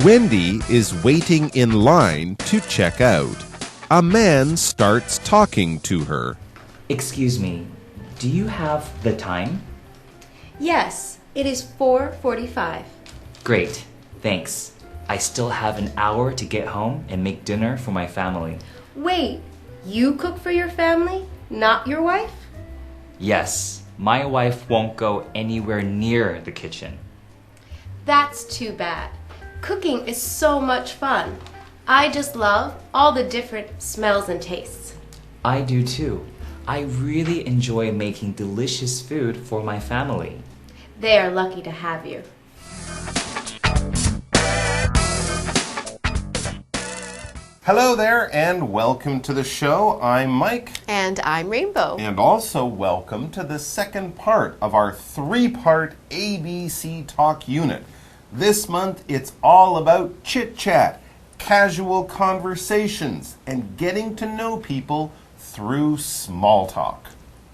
Wendy is waiting in line to check out. A man starts talking to her. Excuse me, do you have the time? Yes, it is 4:45. Great, thanks. I still have an hour to get home and make dinner for my family. Wait, you cook for your family, not your wife? Yes, my wife won't go anywhere near the kitchen. That's too bad. Cooking is so much fun. I just love all the different smells and tastes. I do too. I really enjoy making delicious food for my family. They are lucky to have you. Hello there and welcome to the show. I'm Mike. And I'm Rainbow. And also welcome to the second part of our three-part ABC Talk unit. This month it's all about chit-chat, casual conversations, and getting to know people through small talk.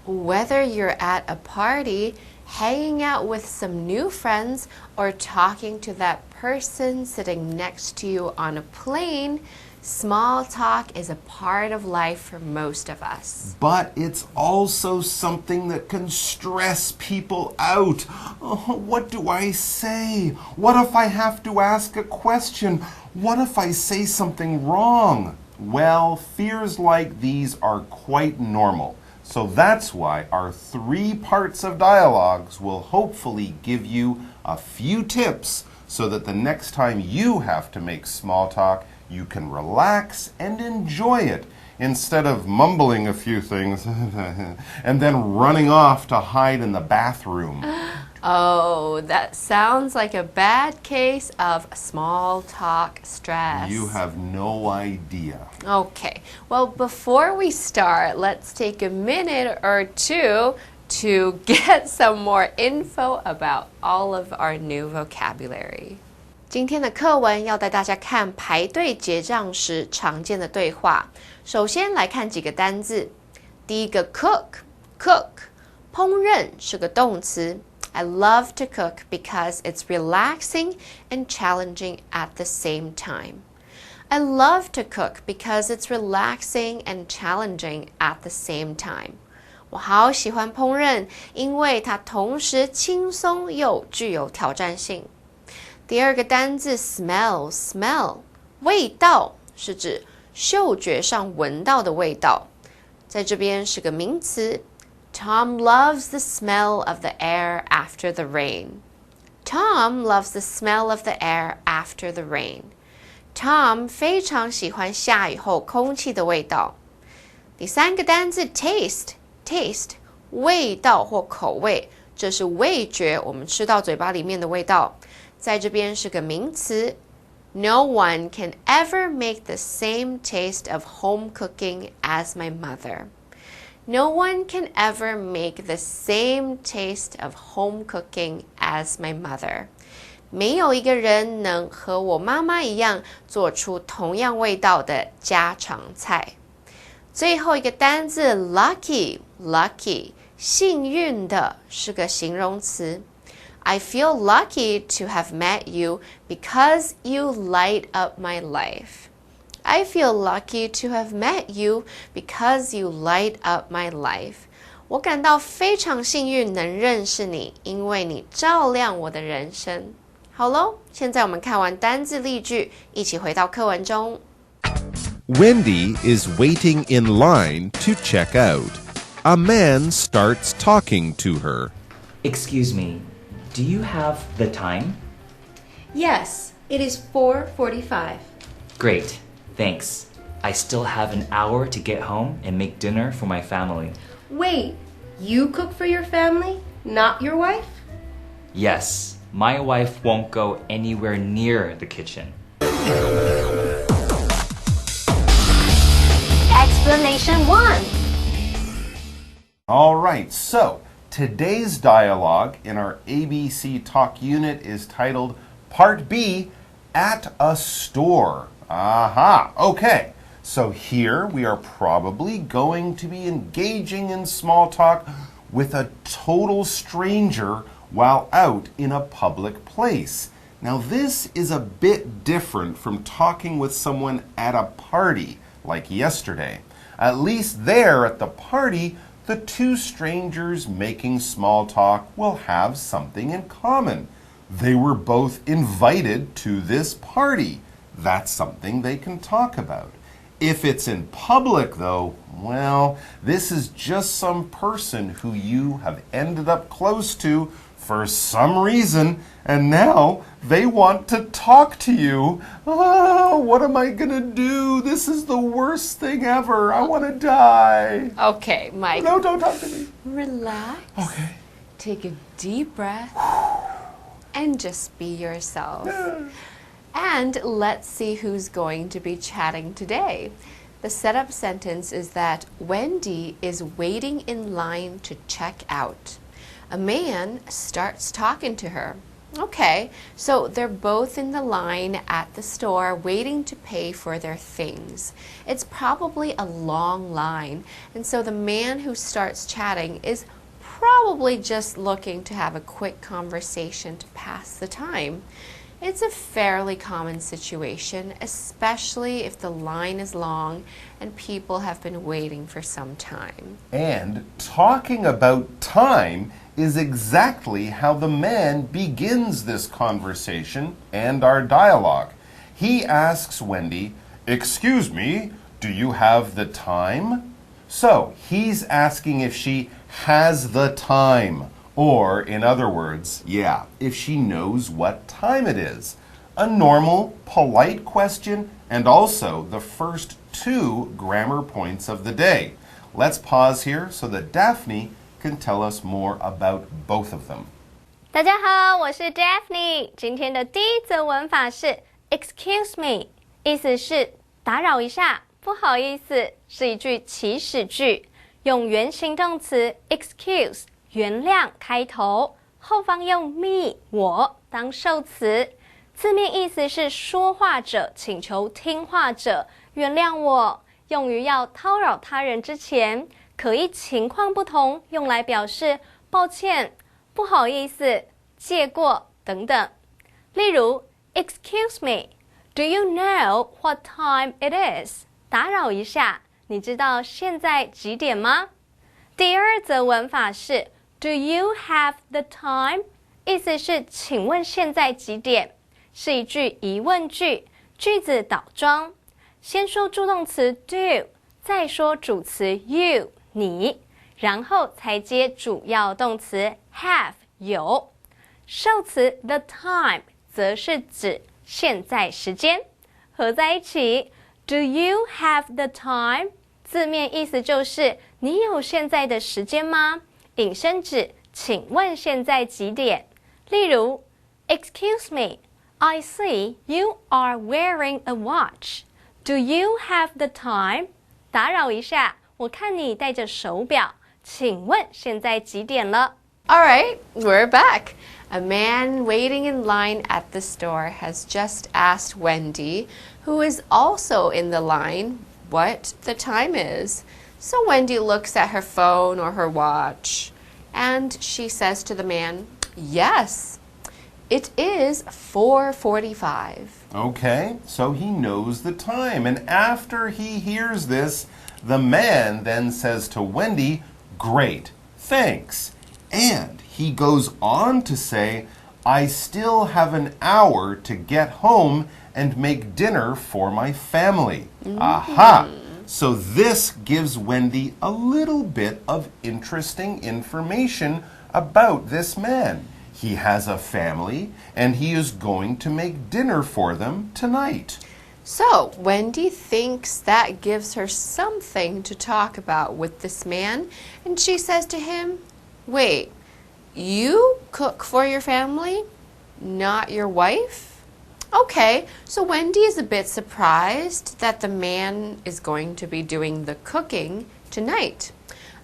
Whether you're at a party, hanging out with some new friends, or talking to that person sitting next to you on a plane, small talk is a part of life for most of us. But it's also something that can stress people out. Oh, what do I say? What if I have to ask a question? What if I say something wrong? Well, fears like these are quite normal. So that's why our 3 parts of dialogues will hopefully give you a few tips so that the next time you have to make small talk, you can relax and enjoy it instead of mumbling a few things and then running off to hide in the bathroom. Oh, that sounds like a bad case of small talk stress. You have no idea. Okay, well, before we start, let's take a minute or two to get some more info about all of our new vocabulary. 今天的课文要带大家看排队结账时常见的对话。首先来看几个单字。第一个 cook， 烹饪是个动词。I love to cook because it's relaxing and challenging at the same time. I love to cook because it's relaxing and challenging at the same time. 我好喜欢烹饪，因为它同时轻松又具有挑战性。第二个单字 smell， 味道是指嗅觉上闻到的味道，在这边是个名词。Tom loves the smell of the air after the rain. Tom loves the smell of the air after the rain. Tom 非常喜欢下雨后空气的味道。第三个单字 taste， 味道或口味，这是味觉，我们吃到嘴巴里面的味道。在这边是个名词。No one can ever make the same taste of home cooking as my mother. No one can ever make the same taste of home cooking as my mother. 没有一个人能和我妈妈一样做出同样味道的家常菜。最后一个单字 lucky， 幸运的是个形容词。I feel lucky to have met you because you light up my life. I feel lucky to have met you because you light up my life. 我感到非常幸运能认识你，因为你照亮我的人生。好咯，现在我们看完单字例句，一起回到课文中。Wendy is waiting in line to check out. A man starts talking to her. Excuse me, do you have the time? Yes, it is 4:45. Great, thanks. I still have an hour to get home and make dinner for my family. Wait, you cook for your family, not your wife? Yes, my wife won't go anywhere near the kitchen. Explanation 1. All right, so today's dialogue in our ABC Talk unit is titled Part B, At a Store. Aha, okay. So here we are probably going to be engaging in small talk with a total stranger while out in a public place. Now, this is a bit different from talking with someone at a party, like yesterday. At least there at the party, the two strangers making small talk will have something in common. They were both invited to this party. That's something they can talk about. If it's in public, though, well, this is just some person who you have ended up close to for some reason, and now they want to talk to you. Oh, what am I gonna do? This is the worst thing ever. I want to die. Okay, Mike. No, don't talk to me. Relax. Okay. Take a deep breath and just be yourself. And let's see who's going to be chatting today. The setup sentence is that Wendy is waiting in line to check out. A man starts talking to her. Okay, so they're both in the line at the store waiting to pay for their things. It's probably a long line, and so the man who starts chatting is probably just looking to have a quick conversation to pass the time. It's a fairly common situation, especially if the line is long and people have been waiting for some time. And talking about time is exactly how the man begins this conversation and our dialogue. He asks Wendy, "Excuse me, do you have the time?" So he's asking if she has the time. Or, in other words, if she knows what time it is. A normal, polite question, and also the first two grammar points of the day. Let's pause here so that Daphne can tell us more about both of them. 大家好，我是 Daphne。今天的第一则文法是 Excuse me， 意思是打扰一下，不好意思，是一句祈使句，用原形动词 excuse。原谅开头，后方用 me 我当受词，字面意思是说话者请求听话者原谅我，用于要叨扰他人之前，可以情况不同，用来表示抱歉、不好意思、借过等等。例如 Excuse me, do you know what time it is? 打扰一下，你知道现在几点吗？第二则文法是Do you have the time? 意思是请问现在几点？是一句疑问句，句子倒装。先说助动词 do， 再说主词 you 你，然后才接主要动词 have 有。受词 the time 则是指现在时间。合在一起 Do you have the time? 字面意思就是你有现在的时间吗？引申指请问现在几点？例如 Excuse me, I see you are wearing a watch. Do you have the time? 打扰一下，我看你戴着手表，请问现在几点了？ Alright, we're back. A man waiting in line at the store has just asked Wendy, who is also in the line, what the time is. So Wendy looks at her phone or her watch, and she says to the man, yes, it is 4:45. Okay, so he knows the time. And after he hears this, the man then says to Wendy, great, thanks. And he goes on to say, I still have an hour to get home and make dinner for my family. Aha! So this gives Wendy a little bit of interesting information about this man. He has a family, and he is going to make dinner for them tonight. So Wendy thinks that gives her something to talk about with this man, and she says to him, wait, you cook for your family, not your wife? Okay, so Wendy is a bit surprised that the man is going to be doing the cooking tonight.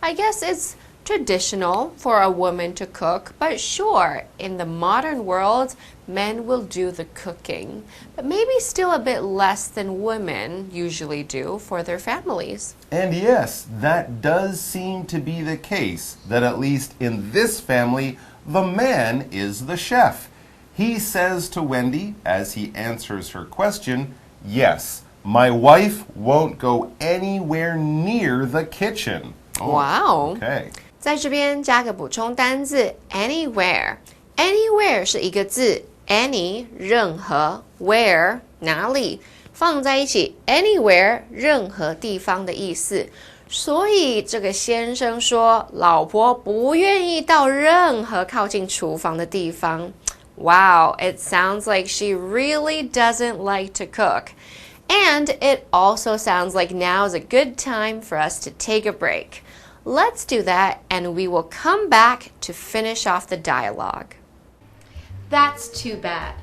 I guess it's traditional for a woman to cook, but sure, in the modern world, men will do the cooking, but maybe still a bit less than women usually do for their families. And yes, that does seem to be the case, that at least in this family, the man is the chef. He says to Wendy, as he answers her question, yes, my wife won't go anywhere near the kitchen. Wow. Okay. 在这边加个补充单字 anywhere。anywhere 是一个字 any 任何 where 哪里放在一起 anywhere 任何地方的意思。所以这个先生说老婆不愿意到任何靠近厨房的地方。Wow, it sounds like she really doesn't like to cook. And it also sounds like now is a good time for us to take a break. Let's do that and we will come back to finish off the dialogue. That's too bad.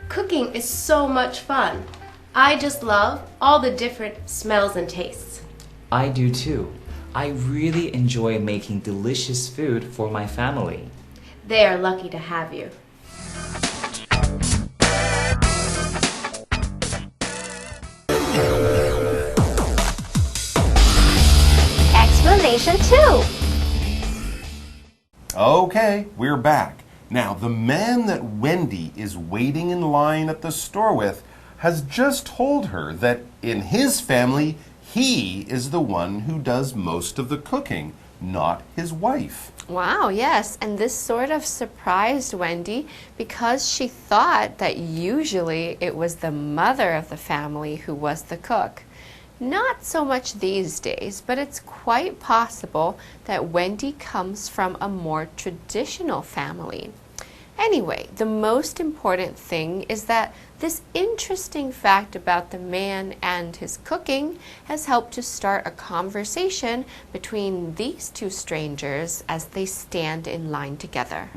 Cooking is so much fun. I just love all the different smells and tastes. I do too. I really enjoy making delicious food for my family. They are lucky to have you. Explanation 2. Okay, we're back. Now, the man that Wendy is waiting in line at the store with has just told her that in his family, he is the one who does most of the cooking, not his wife. Wow, yes, and this sort of surprised Wendy because she thought that usually it was the mother of the family who was the cook. Not so much these days, but it's quite possible that Wendy comes from a more traditional family. Anyway, the most important thing is that this interesting fact about the man and his cooking has helped to start a conversation between these two strangers as they stand in line together.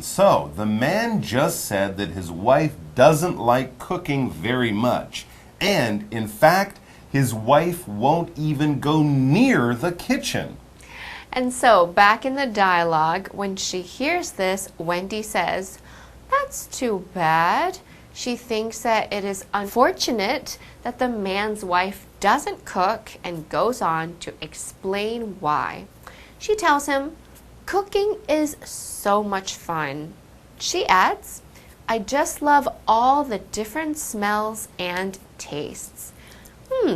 So, the man just said that his wife doesn't like cooking very much. And, in fact, his wife won't even go near the kitchen. And so, back in the dialogue, when she hears this, Wendy says, "That's too bad." She thinks that it is unfortunate that the man's wife doesn't cook and goes on to explain why. She tells him, "Cooking is so much fun." She adds, "I just love all the different smells and tastes."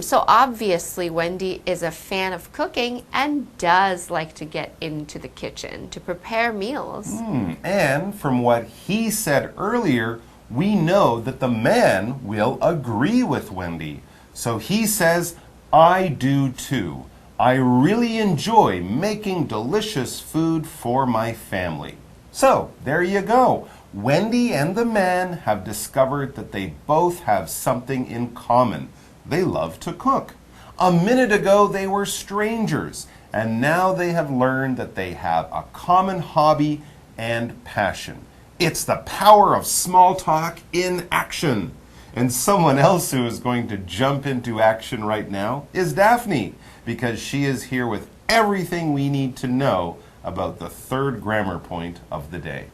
So obviously Wendy is a fan of cooking and does like to get into the kitchen to prepare meals. And from what he said earlier, we know that the man will agree with Wendy. So he says, I do too. I really enjoy making delicious food for my family. So there you go. Wendy and the man have discovered that they both have something in common. They love to cook. A minute ago, they were strangers, and now they have learned that they have a common hobby and passion. It's the power of small talk in action. And someone else who is going to jump into action right now is Daphne, because she is here with everything we need to know about the third grammar point of the day.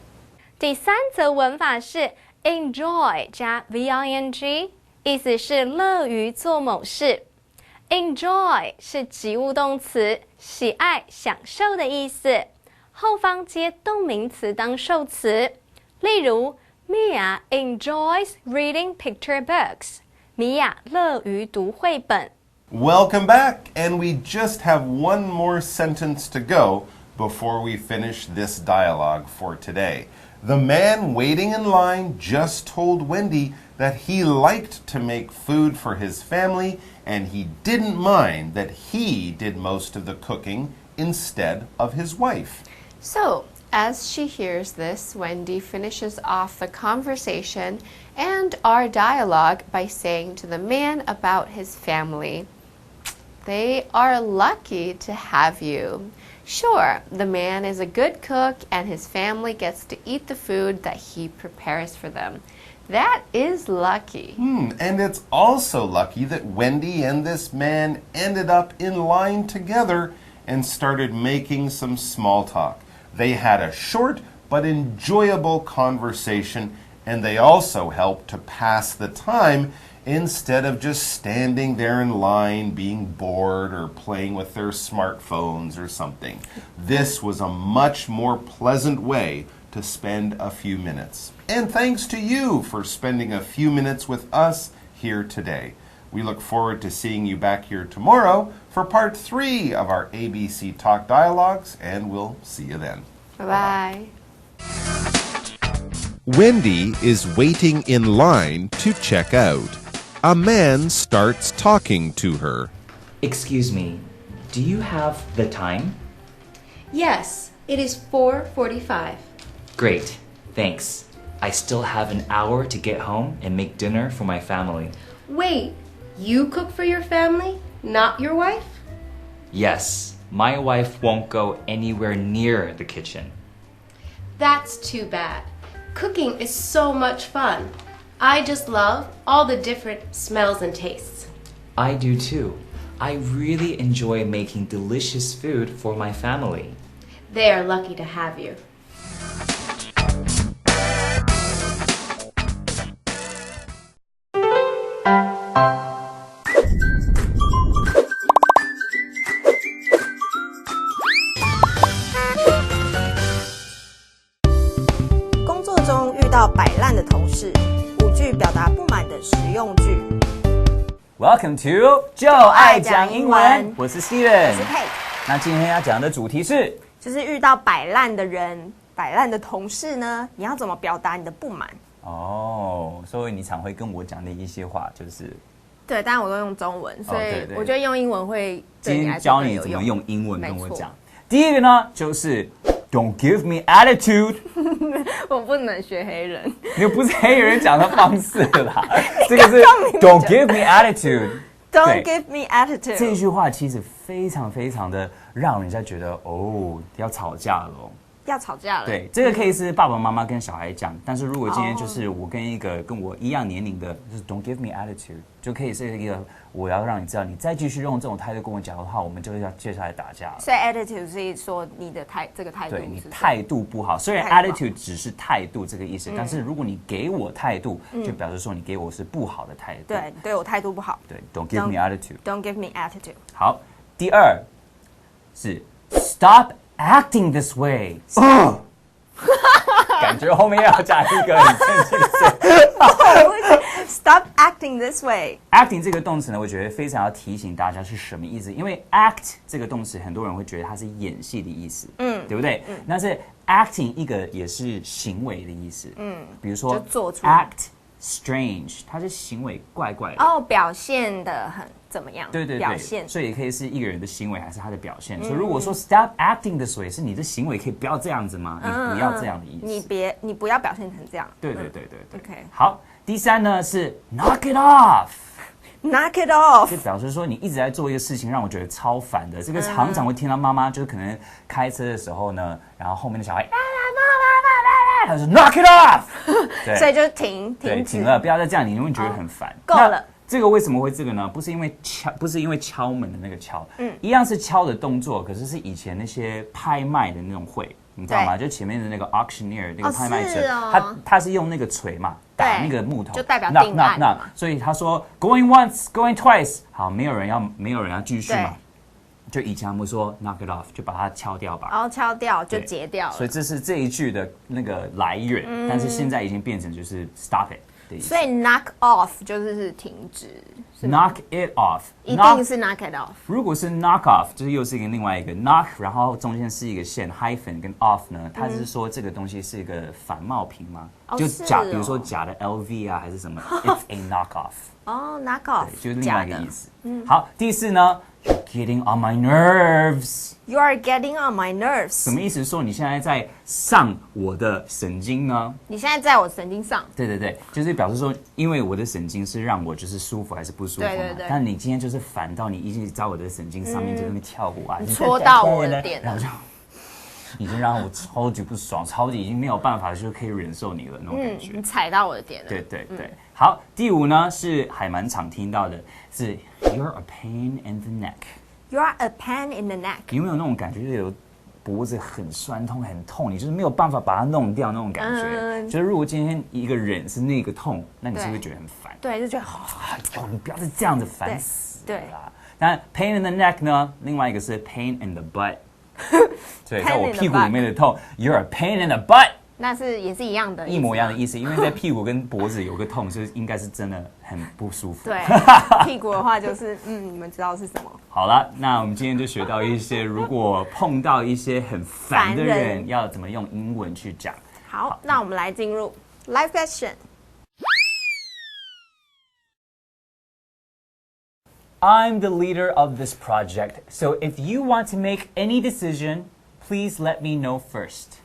第三则文法是 enjoy 加 VING， 意思是乐于做某事。Enjoy 是及物动词，喜爱、享受的意思，后方接动名词当受词。例如 Mia enjoys reading picture books. 米娅乐于读绘本。Welcome back, and we just have one more sentence to go before we finish this dialogue for today. The man waiting in line just told Wendy that he liked to make food for his family and he didn't mind that he did most of the cooking instead of his wife. So, as she hears this, Wendy finishes off the conversation and our dialogue by saying to the man about his family, "They are lucky to have you." Sure, the man is a good cook and his family gets to eat the food that he prepares for them. That is lucky. And it's also lucky that Wendy and this man ended up in line together and started making some small talk. They had a short but enjoyable conversation, and they also helped to pass the time instead of just standing there in line being bored or playing with their smartphones or something. This was a much more pleasant way to spend a few minutes. And thanks to you for spending a few minutes with us here today. We look forward to seeing you back here tomorrow for part 3 of our ABC Talk Dialogues, and we'll see you then. Bye. Wendy is waiting in line to check out. A man starts talking to her. Excuse me, do you have the time? Yes, it is 4:45. Great, thanks. I still have an hour to get home and make dinner for my family. Wait, you cook for your family, not your wife? Yes, my wife won't go anywhere near the kitchen. That's too bad. Cooking is so much fun. I just love all the different smells and tastes. I do too. I really enjoy making delicious food for my family. They are lucky to have you. Welcome to 就爱讲英文，我是 Steven， 我是 Kate。那今天要讲的主题是，就是遇到摆烂的人、摆烂的同事呢，你要怎么表达你的不满？哦，所以你常会跟我讲的一些话，就是对，当然我都用中文，所以对对我觉得用英文会对今天你来说教你怎么更有用。用英文跟我没错讲。第一个呢，就是 Don't give me attitude， 我不能学黑人，你不是黑人讲的方式啦，这个是 Don't give me attitude。Don't give me attitude。这句话其实非常非常的让人家觉得哦，要吵架了哦。要吵架了。对，这个可以是爸爸妈妈跟小孩讲，但是如果今天就是我跟一个跟我一样年龄的，就是 Don't give me attitude， 就可以是一个我要让你知道，你再继续用这种态度跟我讲的话，我们就要接下来打架了。所以 attitude 是说你的这个态度，对你态度不好，虽然 attitude 只是态度这个意思，但是如果你给我态度，就表示说你给我是不好的态度。对，对我态度不好。对 ，Don't give me attitude。Don't give me attitude。好，第二是 Stop acting this way。感觉后面要加一个很生气的字。Stop acting this way。 acting 这个动词呢，我觉得非常要提醒大家是什么意思，因为 act 这个动词，很多人会觉得它是演戏的意思，对不对？但是 acting 一个也是行为的意思，比如说就做出 act strange， 它是行为怪怪的，哦，表现的很怎么样？对对表现对，所以也可以是一个人的行为，还是他的表现。所以如果说 stop acting this way， 是你的行为可以不要这样子吗？你不要这样的意思。你不要表现成这样。对对对对对。OK。好，第三呢是 knock it off。Knock it off 就表示说你一直在做一个事情，让我觉得超烦的。这个常常会听到妈妈就是可能开车的时候呢，然后后面的小孩他说 knock it off， 所以就停了，不要再这样，你会觉得很烦。够了。这个为什么会这个呢？不是因为敲门的那个敲，一样是敲的动作，可是是以前那些拍卖的那种会，你知道吗？就前面的那个 auctioneer 那个拍卖者，他是用那个锤嘛，打那个木头，就代表定案嘛。所以他说 going once, going twice， 好，没有人要继续嘛。就以前我们说 knock it off， 就把它敲掉吧。然后敲掉就截掉了。所以这是这一句的那个来源，但是现在已经变成就是 stop it。所以 knock off 就是停止 ，knock it off 一定是 knock it off。如果是 knock off， 就是又是一个另外一个 knock， 然后中间是一个线 hyphen 跟 off 呢，它是说这个东西是一个反冒品吗？就假，比如说假的 LV 啊，还是什么 ，it's a knock off。哦 ，knock off 就是另外一个意思。好，第四呢 ，you're getting on my nerves。You are getting on my nerves。什么意思？说你现在在上我的神经呢？你现在在我神经上。对对对，就是表示说，因为我的神经是让我就是舒服还是不舒服嘛？对对对。但你今天就是烦到你一直在我的神经上面就在那边跳舞啊，你戳到我的点，然后就已经让我超级不爽，超级已经没有办法，就是可以忍受你了那种感觉。你踩到我的点了。对对对。好，第五呢是还蛮常听到的，是 You're a pain in the neck。You're a pain in the neck。有没有那种感觉，就是有脖子很酸痛、很痛，你就是没有办法把它弄掉那种感觉？就是如果今天一个人是那个痛，那你是不是觉得很烦？对，就觉得你不要再这样子，烦死了。对。但 pain in the neck 呢，另外一个是 pain in the butt。对，在我屁股里面的痛 ，You're a pain in the butt。那也是一样的，一模一样的意思，因为在屁股跟脖子有个痛，所以应该是真的很不舒服。对，屁股的话就是你们知道是什么？好了，那我们今天就学到一些，如果碰到一些很烦的人，要怎么用英文去讲。好，那我们来进入 live question。I'm the leader of this project, so if you want to make any decision, please let me know first.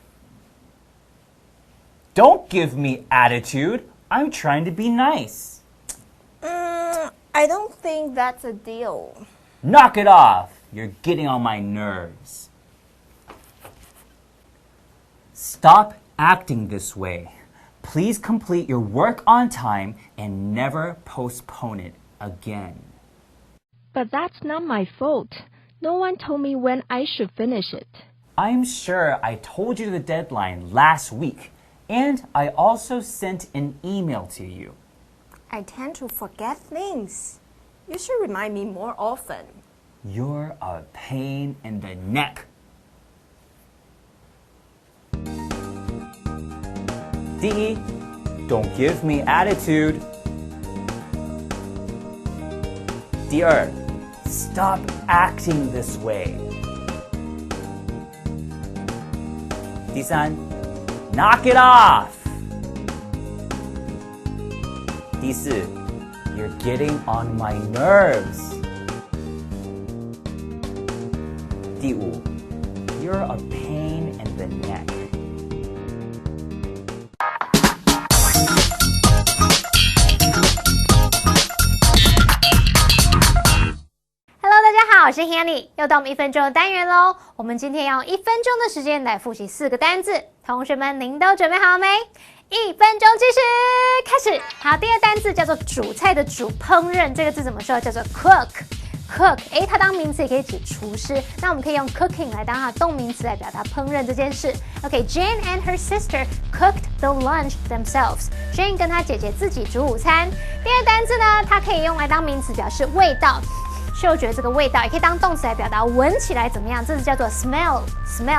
Don't give me attitude. I'm trying to be nice. I don't think that's a deal. Knock it off. You're getting on my nerves. Stop acting this way. Please complete your work on time and never postpone it again. But that's not my fault. No one told me when I should finish it. I'm sure I told you the deadline last week, and I also sent an email to you. I tend to forget things. You should remind me more often. You're a pain in the neck. 第一, don't give me attitude. 第二, stop acting this way. 第三, knock it off. 第四, you're getting on my nerves. 第五, you're a pain in the neck. Hello， 大家好，我是 Hanny， 又到我们1分钟的单元喽。我们今天要用1分钟的时间来复习4个单字，同学们您都准备好了没？1分钟计时开始。好，第二单字叫做煮菜的煮，烹饪这个字怎么说？叫做 cook。cook， 它当名词也可以指厨师，那我们可以用 cooking 来当它的动名词来表达烹饪这件事。OK，Jane and her sister cooked the lunch themselves。Jane 跟她姐姐自己煮午餐。第二单字呢，它可以用来当名词表示味道。嗅觉这个味道也可以当动词来表达闻起来怎么样，这是叫做 smell。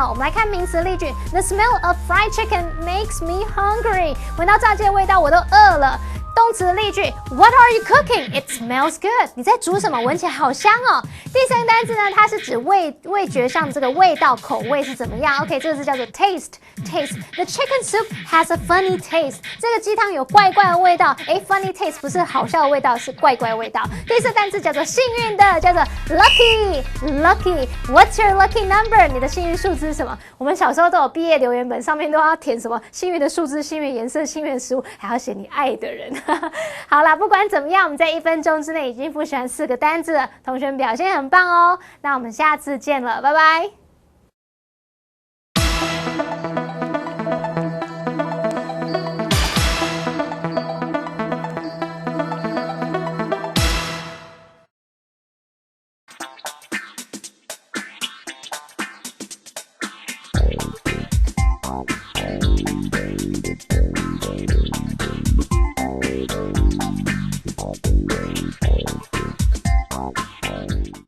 我们来看名词例句 ：The smell of fried chicken makes me hungry。闻到炸鸡的味道，我都饿了。动词的例句 ：What are you cooking? It smells good。你在煮什么？闻起来好香哦。第三个单词呢，它是指味觉上的这个味道、口味是怎么样 ？OK， 这个字叫做 taste。The chicken soup has a funny taste。这个鸡汤有怪怪的味道。funny taste 不是好笑的味道，是怪怪的味道。第四个单词叫做幸运的，叫做 lucky。What's your lucky number？ 你的幸运数字是什么？我们小时候都有毕业留言本，上面都要填什么幸运的数字、幸运颜色、幸运的食物，还要写你爱的人。好啦，不管怎么样，我们在1分钟之内已经复习完4个单字了，同学们表现很棒哦。那我们下次见了，拜拜。